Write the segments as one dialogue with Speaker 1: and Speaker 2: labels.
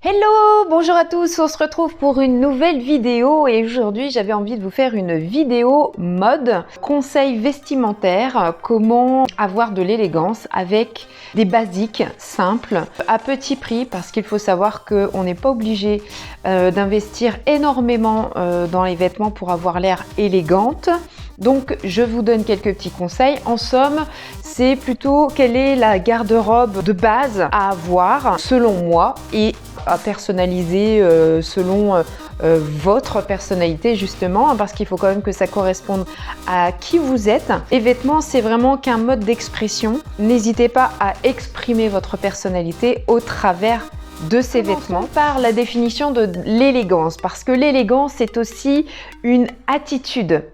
Speaker 1: Hello, bonjour à tous, on se retrouve pour une nouvelle vidéo et aujourd'hui j'avais envie de vous faire une vidéo mode, conseils vestimentaires, comment avoir de l'élégance avec des basiques simples à petit prix parce qu'il faut savoir qu'on n'est pas obligé d'investir énormément dans les vêtements pour avoir l'air élégante. Donc je vous donne quelques petits conseils. En somme, c'est plutôt quelle est la garde-robe de base à avoir selon moi et à personnaliser selon votre personnalité justement, parce qu'il faut quand même que ça corresponde à qui vous êtes. Les vêtements, c'est vraiment qu'un mode d'expression. N'hésitez pas à exprimer votre personnalité au travers de ces vêtements. Par la définition de l'élégance, parce que l'élégance, c'est aussi une attitude.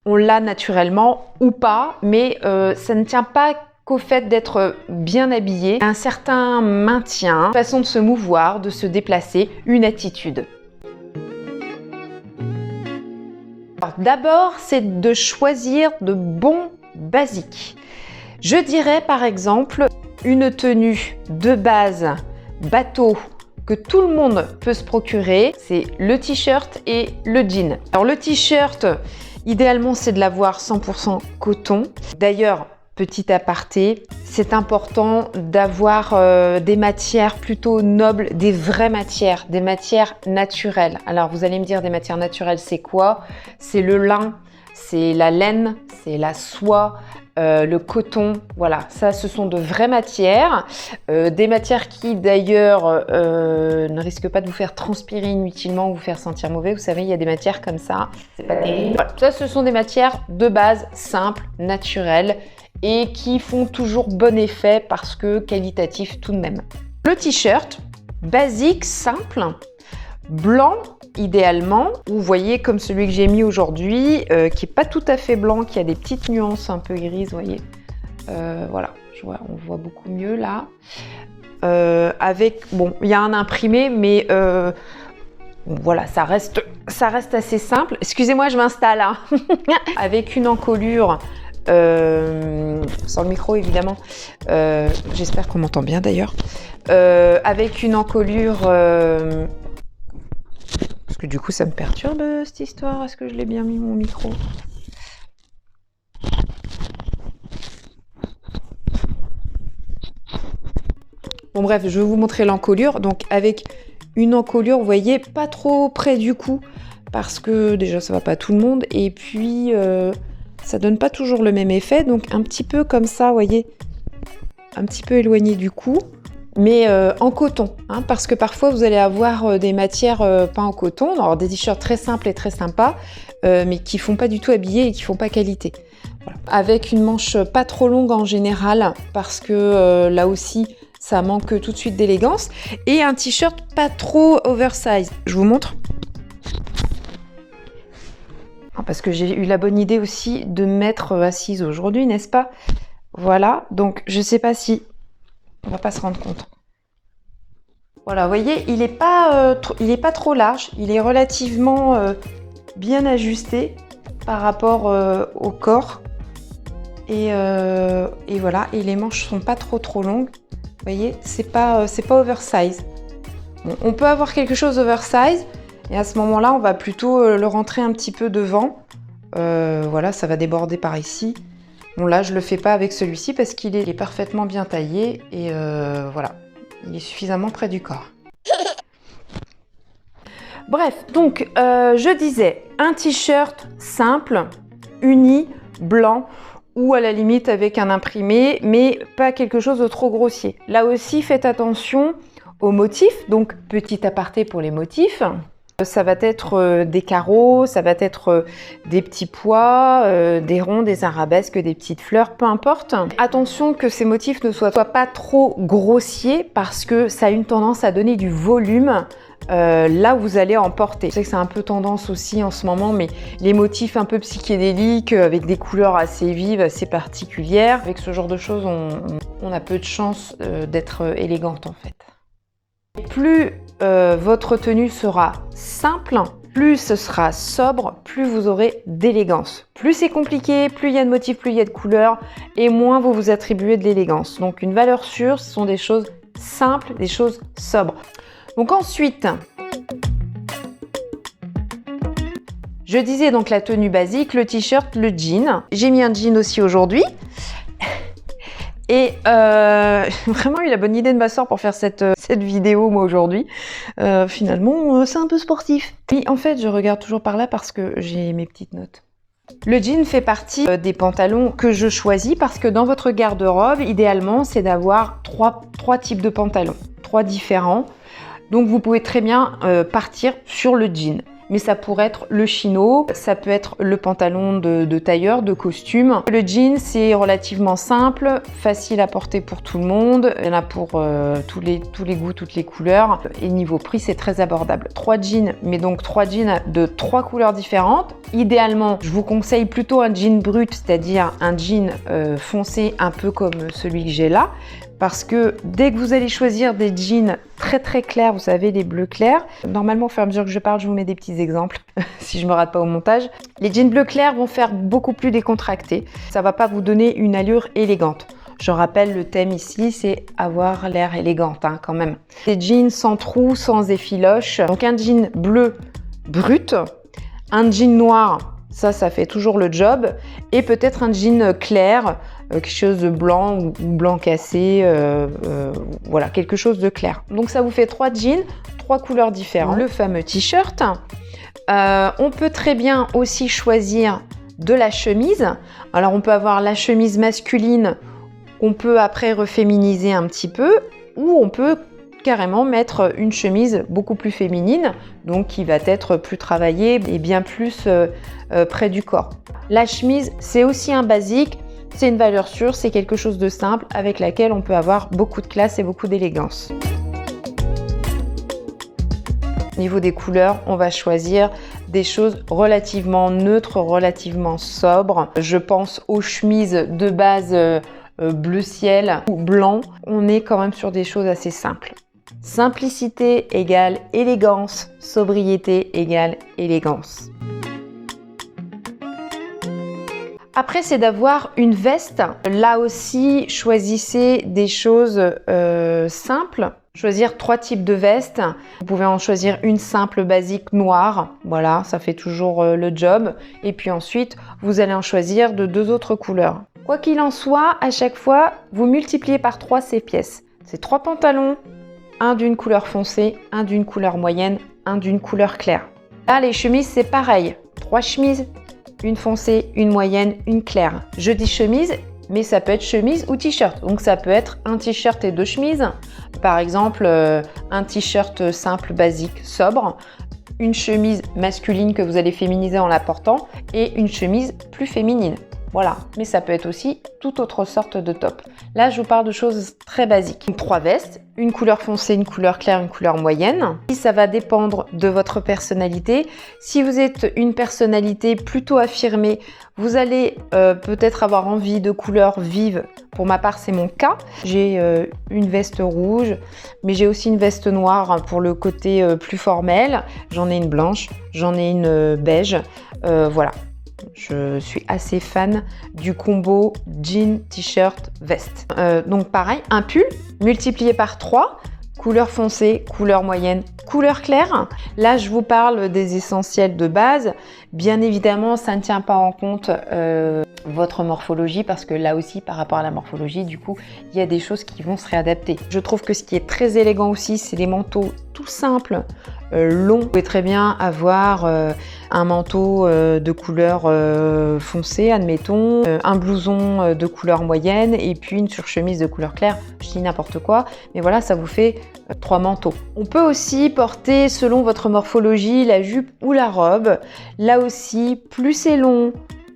Speaker 1: On l'a naturellement ou pas, mais ça ne tient pas qu'au fait d'être bien habillé. Un certain maintien, une façon de se mouvoir, de se déplacer, une attitude. D'abord, c'est de choisir de bons basiques. Je dirais par exemple une tenue de base bateau que tout le monde peut se procurer, c'est le t-shirt et le jean. Alors le t-shirt, idéalement, c'est de l'avoir 100% coton. D'ailleurs, petit aparté, c'est important d'avoir des matières plutôt nobles, des vraies matières, des matières naturelles. Alors, vous allez me dire, des matières naturelles, c'est quoi? C'est le lin, c'est la laine, c'est la soie, le coton. Voilà, ça, ce sont de vraies matières. Des matières qui, d'ailleurs, ne risquent pas de vous faire transpirer inutilement ou vous faire sentir mauvais. Vous savez, il y a des matières comme ça. C'est pas terrible. Voilà. Ça, ce sont des matières de base simples, naturelles et qui font toujours bon effet parce que qualitatif tout de même. Le t-shirt, basique, simple, blanc idéalement, vous voyez comme celui que j'ai mis aujourd'hui, qui est pas tout à fait blanc, qui a des petites nuances un peu grises, vous voyez. Voilà, on voit beaucoup mieux là. Avec, bon, il y a un imprimé, mais voilà, ça reste assez simple. Excusez-moi, je m'installe. Hein. Avec une encolure, sans le micro évidemment, j'espère qu'on m'entend bien d'ailleurs. Avec une encolure, parce que du coup ça me perturbe cette histoire, est-ce que je l'ai bien mis mon micro? Bon bref, je vais vous montrer l'encolure. Donc avec une encolure, vous voyez, pas trop près du cou, parce que déjà ça va pas à tout le monde, et puis ça donne pas toujours le même effet, donc un petit peu comme ça, vous voyez, un petit peu éloigné du cou, mais en coton, hein, parce que parfois vous allez avoir des matières pas en coton, alors des t-shirts très simples et très sympas, mais qui font pas du tout habillés et qui font pas qualité. Voilà. Avec une manche pas trop longue en général, parce que là aussi ça manque tout de suite d'élégance, et un t-shirt pas trop oversize. Je vous montre. Parce que j'ai eu la bonne idée aussi de me mettre assise aujourd'hui, n'est-ce pas? Voilà, donc je sais pas si on va pas se rendre compte. Voilà, vous voyez, il est pas trop large, il est relativement bien ajusté par rapport au corps. Et voilà, et les manches sont pas trop longues. Vous voyez, c'est pas oversize. Bon, on peut avoir quelque chose oversize, et à ce moment-là, on va plutôt le rentrer un petit peu devant. Voilà, ça va déborder par ici. Bon, là, je le fais pas avec celui-ci parce qu'il est parfaitement bien taillé et voilà, il est suffisamment près du corps. Bref, donc je disais un t-shirt simple, uni, blanc, ou à la limite avec un imprimé, mais pas quelque chose de trop grossier. Là aussi, faites attention aux motifs, donc petit aparté pour les motifs. Ça va être des carreaux, ça va être des petits pois, des ronds, des arabesques, des petites fleurs, peu importe. Attention que ces motifs ne soient pas trop grossiers parce que ça a une tendance à donner du volume là où vous allez en porter. Je sais que c'est un peu tendance aussi en ce moment, mais les motifs un peu psychédéliques avec des couleurs assez vives, assez particulières, avec ce genre de choses, on a peu de chance d'être élégante en fait. Plus votre tenue sera simple, plus ce sera sobre, plus vous aurez d'élégance. Plus c'est compliqué, plus il y a de motifs, plus il y a de couleurs, et moins vous vous attribuez de l'élégance. Donc une valeur sûre, ce sont des choses simples, des choses sobres. Donc ensuite, je disais donc la tenue basique, le t-shirt, le jean. J'ai mis un jean aussi aujourd'hui. Et vraiment eu la bonne idée de ma soeur pour faire cette vidéo moi aujourd'hui. Finalement, c'est un peu sportif. Oui, en fait, je regarde toujours par là parce que j'ai mes petites notes. Le jean fait partie des pantalons que je choisis parce que dans votre garde-robe, idéalement, c'est d'avoir trois types de pantalons, 3 différents. Donc vous pouvez très bien partir sur le jean. Mais ça pourrait être le chino, ça peut être le pantalon de tailleur, de costume. Le jean, c'est relativement simple, facile à porter pour tout le monde. Il y en a pour tous les goûts, toutes les couleurs. Et niveau prix, c'est très abordable. 3 jeans, mais donc 3 jeans de 3 couleurs différentes. Idéalement, je vous conseille plutôt un jean brut, c'est-à-dire un jean foncé, un peu comme celui que j'ai là. Parce que dès que vous allez choisir des jeans très très clairs, vous savez, les bleus clairs, normalement au fur et à mesure que je parle, je vous mets des petits exemples, si je me rate pas au montage. Les jeans bleu clair vont faire beaucoup plus décontractés. Ça va pas vous donner une allure élégante. Je rappelle, le thème ici, c'est avoir l'air élégante quand même. Des jeans sans trous, sans effiloche. Donc un jean bleu brut, un jean noir, ça fait toujours le job. Et peut-être un jean clair, quelque chose de blanc ou blanc cassé, voilà, quelque chose de clair. Donc ça vous fait 3 jeans, 3 couleurs différentes. Le fameux t-shirt. On peut très bien aussi choisir de la chemise. Alors on peut avoir la chemise masculine qu'on peut après reféminiser un petit peu, ou on peut carrément mettre une chemise beaucoup plus féminine, donc qui va être plus travaillée et bien plus près du corps. La chemise, c'est aussi un basique. C'est une valeur sûre, c'est quelque chose de simple avec laquelle on peut avoir beaucoup de classe et beaucoup d'élégance. Au niveau des couleurs, on va choisir des choses relativement neutres, relativement sobres. Je pense aux chemises de base bleu ciel ou blanc. On est quand même sur des choses assez simples. Simplicité égale élégance, sobriété égale élégance. Après, c'est d'avoir une veste. Là aussi, choisissez des choses simples. Choisir 3 types de vestes. Vous pouvez en choisir une simple, basique, noire. Voilà, ça fait toujours le job. Et puis ensuite, vous allez en choisir de 2 autres couleurs. Quoi qu'il en soit, à chaque fois, vous multipliez par 3 ces pièces. C'est 3 pantalons, un d'une couleur foncée, un d'une couleur moyenne, un d'une couleur claire. Là, les chemises, c'est pareil. 3 chemises. Une foncée, une moyenne, une claire. Je dis chemise, mais ça peut être chemise ou t-shirt. Donc ça peut être un t-shirt et 2 chemises. Par exemple, un t-shirt simple, basique, sobre. Une chemise masculine que vous allez féminiser en la portant et une chemise plus féminine. Voilà, mais ça peut être aussi toute autre sorte de top. Là, je vous parle de choses très basiques. 3 vestes, une couleur foncée, une couleur claire, une couleur moyenne. Ça va dépendre de votre personnalité. Si vous êtes une personnalité plutôt affirmée, vous allez peut-être avoir envie de couleurs vives. Pour ma part, c'est mon cas. J'ai une veste rouge, mais j'ai aussi une veste noire pour le côté plus formel. J'en ai une blanche, j'en ai une beige. Voilà. Je suis assez fan du combo jean, t-shirt, veste. Donc pareil, un pull multiplié par 3, couleur foncée, couleur moyenne, couleur claire. Là, je vous parle des essentiels de base. Bien évidemment, ça ne tient pas en compte votre morphologie parce que là aussi, par rapport à la morphologie, du coup, il y a des choses qui vont se réadapter. Je trouve que ce qui est très élégant aussi, c'est les manteaux tout simples, longs. Vous pouvez très bien avoir un manteau de couleur foncée, admettons, un blouson de couleur moyenne et puis une surchemise de couleur claire. Je dis n'importe quoi, mais voilà, ça vous fait 3 manteaux. On peut aussi porter, selon votre morphologie, la jupe ou la robe. Là aussi, plus c'est long,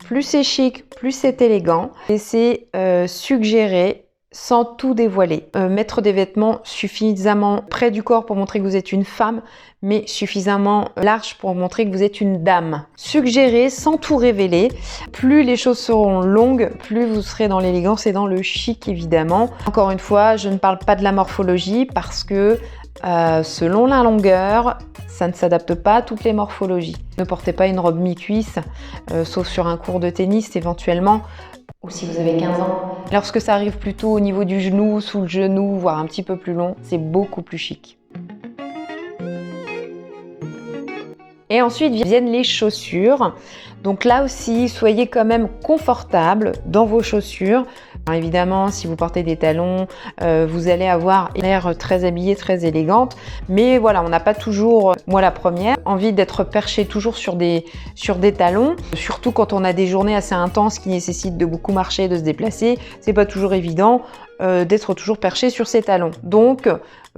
Speaker 1: plus c'est chic, plus c'est élégant. Et c'est suggéré sans tout dévoiler. Mettre des vêtements suffisamment près du corps pour montrer que vous êtes une femme, mais suffisamment large pour montrer que vous êtes une dame. Suggérer sans tout révéler. Plus les choses seront longues, plus vous serez dans l'élégance et dans le chic évidemment. Encore une fois, je ne parle pas de la morphologie parce que selon la longueur. Ça ne s'adapte pas à toutes les morphologies. Ne portez pas une robe mi-cuisse, sauf sur un cours de tennis éventuellement, ou si vous avez 15 ans. Lorsque ça arrive plutôt au niveau du genou, sous le genou, voire un petit peu plus long, c'est beaucoup plus chic. Et ensuite viennent les chaussures. Donc là aussi, soyez quand même confortable dans vos chaussures. Alors évidemment, si vous portez des talons, vous allez avoir l'air très habillée, très élégante. Mais voilà, on n'a pas toujours, moi la première, envie d'être perché toujours sur des talons. Surtout quand on a des journées assez intenses qui nécessitent de beaucoup marcher, de se déplacer. C'est pas toujours évident d'être toujours perché sur ses talons. Donc,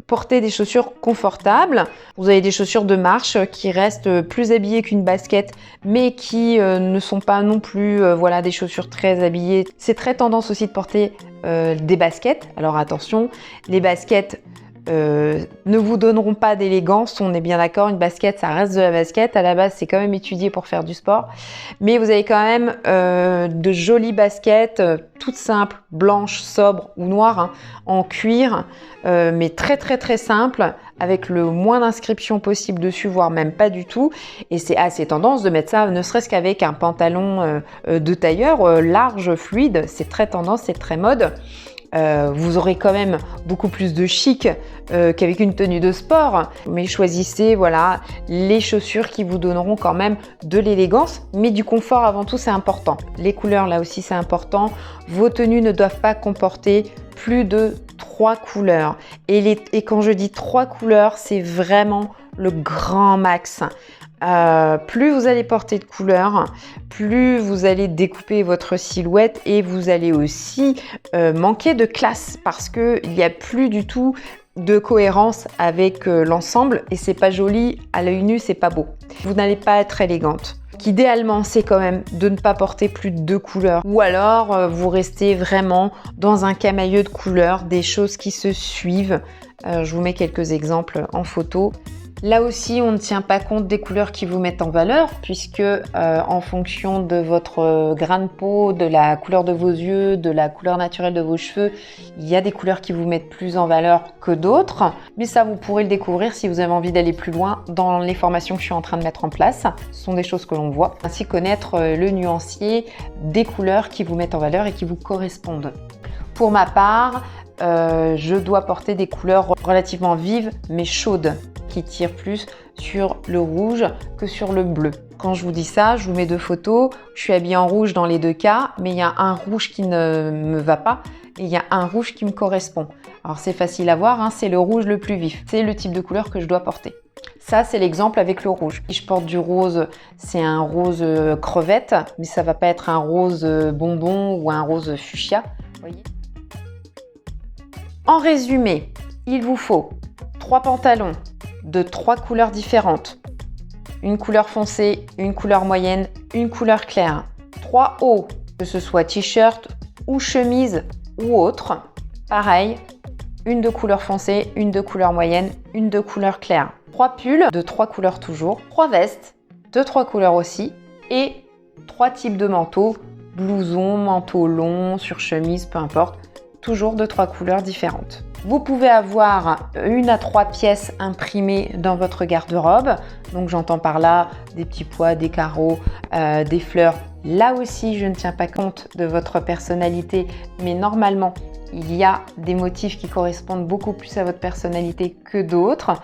Speaker 1: portez des chaussures confortables. Vous avez des chaussures de marche qui restent plus habillées qu'une basket, mais qui ne sont pas non plus voilà, des chaussures très habillées. C'est très tendance aussi de porter des baskets. Alors attention, les baskets ne vous donneront pas d'élégance, on est bien d'accord, une basket ça reste de la basket, à la base c'est quand même étudié pour faire du sport, mais vous avez quand même de jolies baskets toutes simples, blanches, sobres ou noires, hein, en cuir, mais très très très simples, avec le moins d'inscriptions possible dessus, voire même pas du tout, et c'est assez tendance de mettre ça ne serait-ce qu'avec un pantalon de tailleur large, fluide, c'est très tendance, c'est très mode. Vous aurez quand même beaucoup plus de chic qu'avec une tenue de sport, mais choisissez voilà, les chaussures qui vous donneront quand même de l'élégance, mais du confort avant tout, c'est important. Les couleurs là aussi c'est important, vos tenues ne doivent pas comporter plus de 3 couleurs, et quand je dis 3 couleurs, c'est vraiment le grand max. Plus vous allez porter de couleurs, plus vous allez découper votre silhouette, et vous allez aussi manquer de classe, parce qu'il n'y a plus du tout de cohérence avec l'ensemble, et c'est pas joli à l'œil nu, c'est pas beau. Vous n'allez pas être élégante. Idéalement, c'est quand même de ne pas porter plus de 2 couleurs, ou alors vous restez vraiment dans un camailleux de couleurs, des choses qui se suivent. Je vous mets quelques exemples en photo. Là aussi, on ne tient pas compte des couleurs qui vous mettent en valeur, puisque en fonction de votre grain de peau, de la couleur de vos yeux, de la couleur naturelle de vos cheveux, il y a des couleurs qui vous mettent plus en valeur que d'autres. Mais ça, vous pourrez le découvrir si vous avez envie d'aller plus loin dans les formations que je suis en train de mettre en place. Ce sont des choses que l'on voit. Ainsi connaître le nuancier des couleurs qui vous mettent en valeur et qui vous correspondent. Pour ma part, je dois porter des couleurs relativement vives, mais chaudes, qui tire plus sur le rouge que sur le bleu. Quand je vous dis ça, je vous mets 2 photos. Je suis habillée en rouge dans les 2 cas, mais il y a un rouge qui ne me va pas et il y a un rouge qui me correspond. Alors c'est facile à voir, hein, c'est le rouge le plus vif. C'est le type de couleur que je dois porter. Ça, c'est l'exemple avec le rouge. Si je porte du rose, c'est un rose crevette, mais ça va pas être un rose bonbon ou un rose fuchsia. Voyez. En résumé, il vous faut 3 pantalons de 3 couleurs différentes, une couleur foncée, une couleur moyenne, une couleur claire, 3 hauts, que ce soit t-shirt ou chemise ou autre, pareil, une de couleur foncée, une de couleur moyenne, une de couleur claire, 3 pulls de 3 couleurs toujours, 3 vestes de 3 couleurs aussi, et 3 types de manteaux, blouson, manteau long, sur chemise, peu importe, toujours de 3 couleurs différentes. Vous pouvez avoir 1 à 3 pièces imprimées dans votre garde-robe. Donc j'entends par là des petits pois, des carreaux, des fleurs. Là aussi, je ne tiens pas compte de votre personnalité, mais normalement, il y a des motifs qui correspondent beaucoup plus à votre personnalité que d'autres.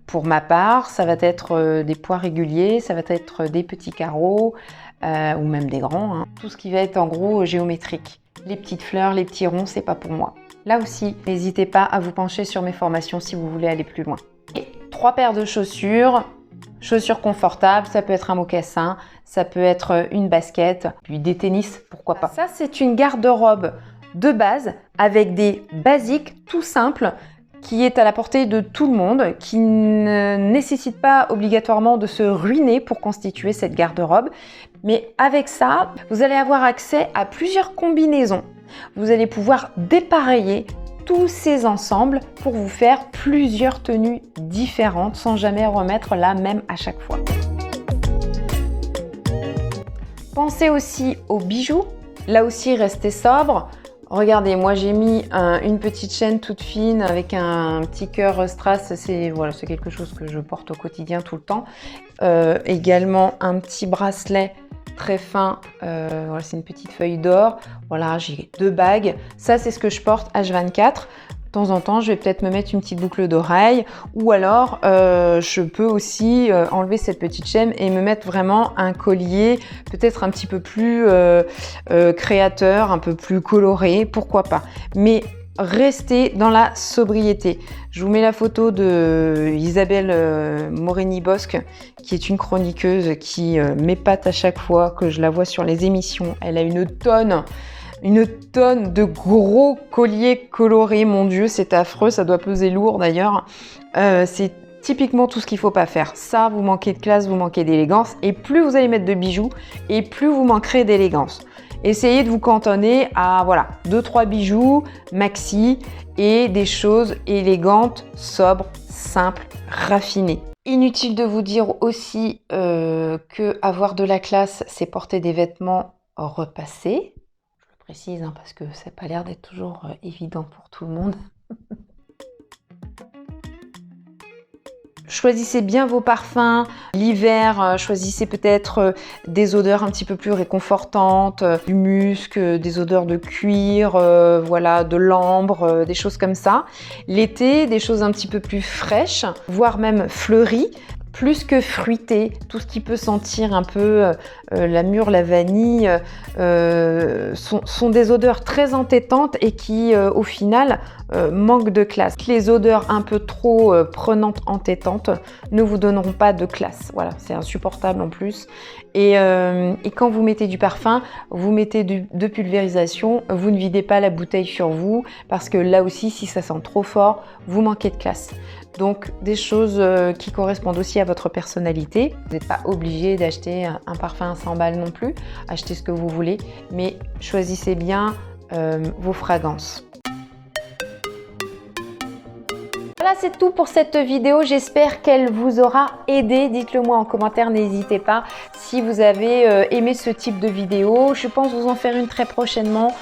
Speaker 1: Pour ma part, ça va être des pois réguliers, ça va être des petits carreaux ou même des grands. Hein. Tout ce qui va être en gros géométrique. Les petites fleurs, les petits ronds, c'est pas pour moi. Là aussi, n'hésitez pas à vous pencher sur mes formations si vous voulez aller plus loin. Et 3 paires de chaussures, chaussures confortables, ça peut être un mocassin, ça peut être une basket, puis des tennis, pourquoi pas. Ça, c'est une garde-robe de base avec des basiques tout simples qui est à la portée de tout le monde, qui ne nécessite pas obligatoirement de se ruiner pour constituer cette garde-robe. Mais avec ça, vous allez avoir accès à plusieurs combinaisons. Vous allez pouvoir dépareiller tous ces ensembles pour vous faire plusieurs tenues différentes sans jamais remettre la même à chaque fois. Pensez aussi aux bijoux. Là aussi, restez sobre. Regardez, moi j'ai mis une petite chaîne toute fine avec un petit cœur strass. C'est voilà, c'est quelque chose que je porte au quotidien tout le temps. Également un petit bracelet très fin. Voilà, c'est une petite feuille d'or. Voilà, j'ai 2 bagues. Ça, c'est ce que je porte H24. De temps en temps, je vais peut-être me mettre une petite boucle d'oreille ou alors je peux aussi enlever cette petite chaîne et me mettre vraiment un collier peut-être un petit peu plus créateur, un peu plus coloré, pourquoi pas. Mais restez dans la sobriété. Je vous mets la photo de Isabelle Morini-Bosque, qui est une chroniqueuse qui m'épate à chaque fois que je la vois sur les émissions. Elle a une tonne de gros colliers colorés. Mon Dieu, c'est affreux, ça doit peser lourd d'ailleurs. C'est typiquement tout ce qu'il ne faut pas faire. Ça, vous manquez de classe, vous manquez d'élégance. Et plus vous allez mettre de bijoux, et plus vous manquerez d'élégance. Essayez de vous cantonner à voilà, 2-3 bijoux maxi et des choses élégantes, sobres, simples, raffinées. Inutile de vous dire aussi que avoir de la classe, c'est porter des vêtements repassés. Précise parce que ça n'a pas l'air d'être toujours évident pour tout le monde. Choisissez bien vos parfums. L'hiver, choisissez peut-être des odeurs un petit peu plus réconfortantes, du musc, des odeurs de cuir, voilà, de l'ambre, des choses comme ça. L'été, des choses un petit peu plus fraîches, voire même fleuries. Plus que fruité, tout ce qui peut sentir un peu la mûre, la vanille, sont des odeurs très entêtantes et qui, au final, manquent de classe. Les odeurs un peu trop prenantes, entêtantes, ne vous donneront pas de classe. Voilà, c'est insupportable en plus. Et quand vous mettez du parfum, vous mettez de pulvérisation, vous ne videz pas la bouteille sur vous, parce que là aussi, si ça sent trop fort, vous manquez de classe. Donc des choses qui correspondent aussi à votre personnalité. Vous n'êtes pas obligé d'acheter un parfum à 100 balles non plus. Achetez ce que vous voulez, mais choisissez bien vos fragrances. Voilà, c'est tout pour cette vidéo. J'espère qu'elle vous aura aidé. Dites-le moi en commentaire, n'hésitez pas si vous avez aimé ce type de vidéo. Je pense vous en faire une très prochainement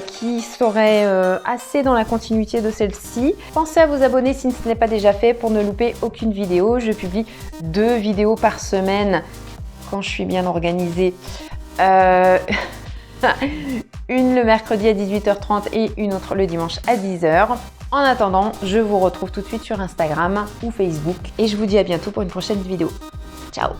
Speaker 1: qui serait assez dans la continuité de celle-ci. Pensez à vous abonner si ce n'est pas déjà fait pour ne louper aucune vidéo. Je publie 2 vidéos par semaine quand je suis bien organisée. Une le mercredi à 18h30 et une autre le dimanche à 10h. En attendant, je vous retrouve tout de suite sur Instagram ou Facebook et je vous dis à bientôt pour une prochaine vidéo. Ciao!